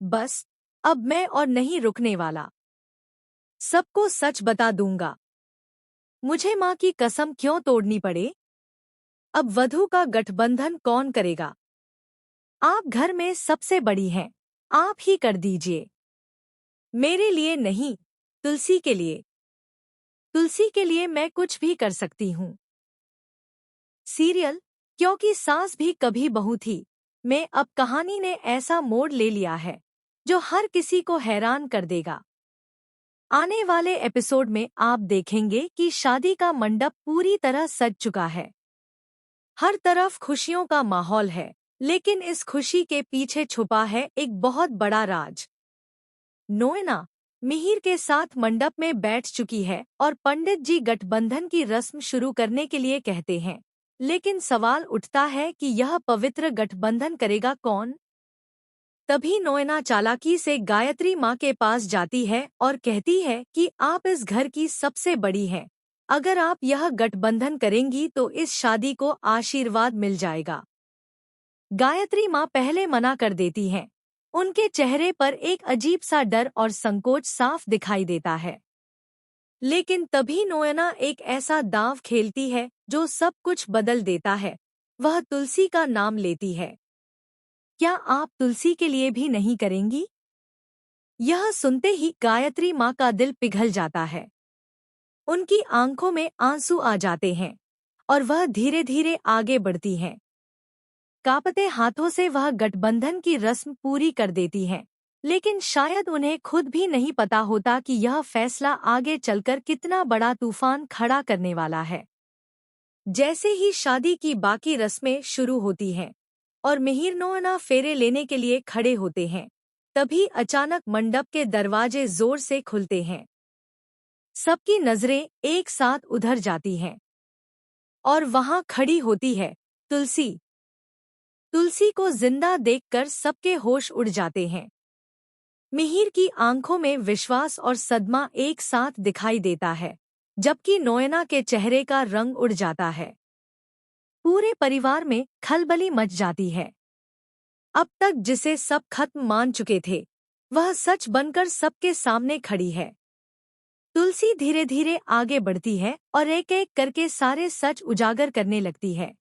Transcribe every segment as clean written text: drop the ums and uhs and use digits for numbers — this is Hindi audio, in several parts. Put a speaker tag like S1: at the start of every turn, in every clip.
S1: बस अब मैं और नहीं रुकने वाला। सबको सच बता दूंगा। मुझे माँ की कसम क्यों तोड़नी पड़े। अब वधू का गठबंधन कौन करेगा? आप घर में सबसे बड़ी हैं, आप ही कर दीजिए। मेरे लिए नहीं, तुलसी के लिए। तुलसी के लिए मैं कुछ भी कर सकती हूँ। सीरियल क्योंकि सास भी कभी बहू थी में अब कहानी ने ऐसा मोड़ ले लिया है जो हर किसी को हैरान कर देगा। आने वाले एपिसोड में आप देखेंगे कि शादी का मंडप पूरी तरह सज चुका है। हर तरफ खुशियों का माहौल है, लेकिन इस खुशी के पीछे छुपा है एक बहुत बड़ा राज। नोएना मिहिर के साथ मंडप में बैठ चुकी है और पंडित जी गठबंधन की रस्म शुरू करने के लिए कहते हैं। लेकिन सवाल उठता है कि यह पवित्र गठबंधन करेगा कौन? तभी नोएना चालाकी से गायत्री माँ के पास जाती है और कहती है कि आप इस घर की सबसे बड़ी हैं। अगर आप यह गठबंधन करेंगी तो इस शादी को आशीर्वाद मिल जाएगा। गायत्री माँ पहले मना कर देती हैं। उनके चेहरे पर एक अजीब सा डर और संकोच साफ दिखाई देता है। लेकिन तभी नोएना एक ऐसा दांव खेलती है जो सब कुछ बदल देता है। वह तुलसी का नाम लेती है। क्या आप तुलसी के लिए भी नहीं करेंगी? यह सुनते ही गायत्री माँ का दिल पिघल जाता है। उनकी आंखों में आंसू आ जाते हैं और वह धीरे धीरे आगे बढ़ती हैं। कांपते हाथों से वह गठबंधन की रस्म पूरी कर देती हैं। लेकिन शायद उन्हें खुद भी नहीं पता होता कि यह फैसला आगे चलकर कितना बड़ा तूफान खड़ा करने वाला है। जैसे ही शादी की बाकी रस्में शुरू होती हैं और मिहिर नोएना फेरे लेने के लिए खड़े होते हैं, तभी अचानक मंडप के दरवाजे जोर से खुलते हैं। सबकी नजरें एक साथ उधर जाती हैं और वहां खड़ी होती है तुलसी। तुलसी को जिंदा देखकर सबके होश उड़ जाते हैं। मिहिर की आंखों में विश्वास और सदमा एक साथ दिखाई देता है, जबकि नोएना के चेहरे का रंग उड़ जाता है। पूरे परिवार में खलबली मच जाती है। अब तक जिसे सब खत्म मान चुके थे, वह सच बनकर सबके सामने खड़ी है। तुलसी धीरे धीरे आगे बढ़ती है और एक एक करके सारे सच उजागर करने लगती है।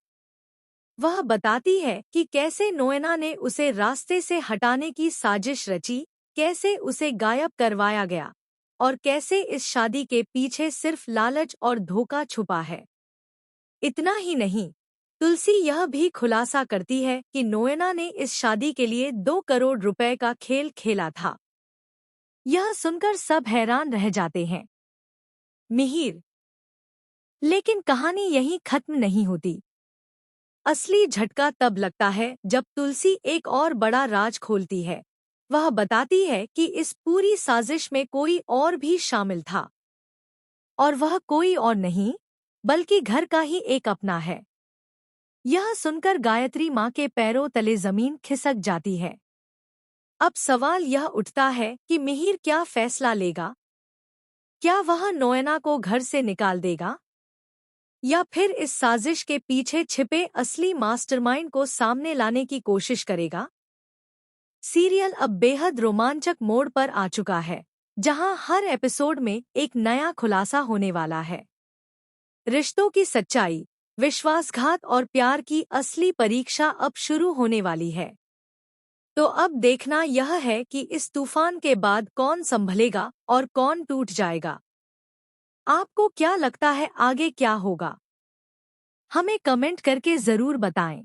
S1: वह बताती है कि कैसे नोएना ने उसे रास्ते से हटाने की साजिश रची, कैसे उसे गायब करवाया गया और कैसे इस शादी के पीछे सिर्फ लालच और धोखा छुपा है। इतना ही नहीं, तुलसी यह भी खुलासा करती है कि नोएना ने इस शादी के लिए 2 करोड़ रुपए का खेल खेला था। यह सुनकर सब हैरान रह जाते हैं। मिहिर। लेकिन कहानी यहीं खत्म नहीं होती। असली झटका तब लगता है जब तुलसी एक और बड़ा राज खोलती है। वह बताती है कि इस पूरी साजिश में कोई और भी शामिल था, और वह कोई और नहीं बल्कि घर का ही एक अपना है। यह सुनकर गायत्री माँ के पैरों तले जमीन खिसक जाती है। अब सवाल यह उठता है कि मिहिर क्या फैसला लेगा? क्या वह नोएना को घर से निकाल देगा या फिर इस साजिश के पीछे छिपे असली मास्टरमाइंड को सामने लाने की कोशिश करेगा? सीरियल अब बेहद रोमांचक मोड़ पर आ चुका है, जहां हर एपिसोड में एक नया खुलासा होने वाला है। रिश्तों की सच्चाई, विश्वासघात और प्यार की असली परीक्षा अब शुरू होने वाली है। तो अब देखना यह है कि इस तूफान के बाद कौन संभलेगा और कौन टूट जाएगा। आपको क्या लगता है आगे क्या होगा? हमें कमेंट करके जरूर बताएं।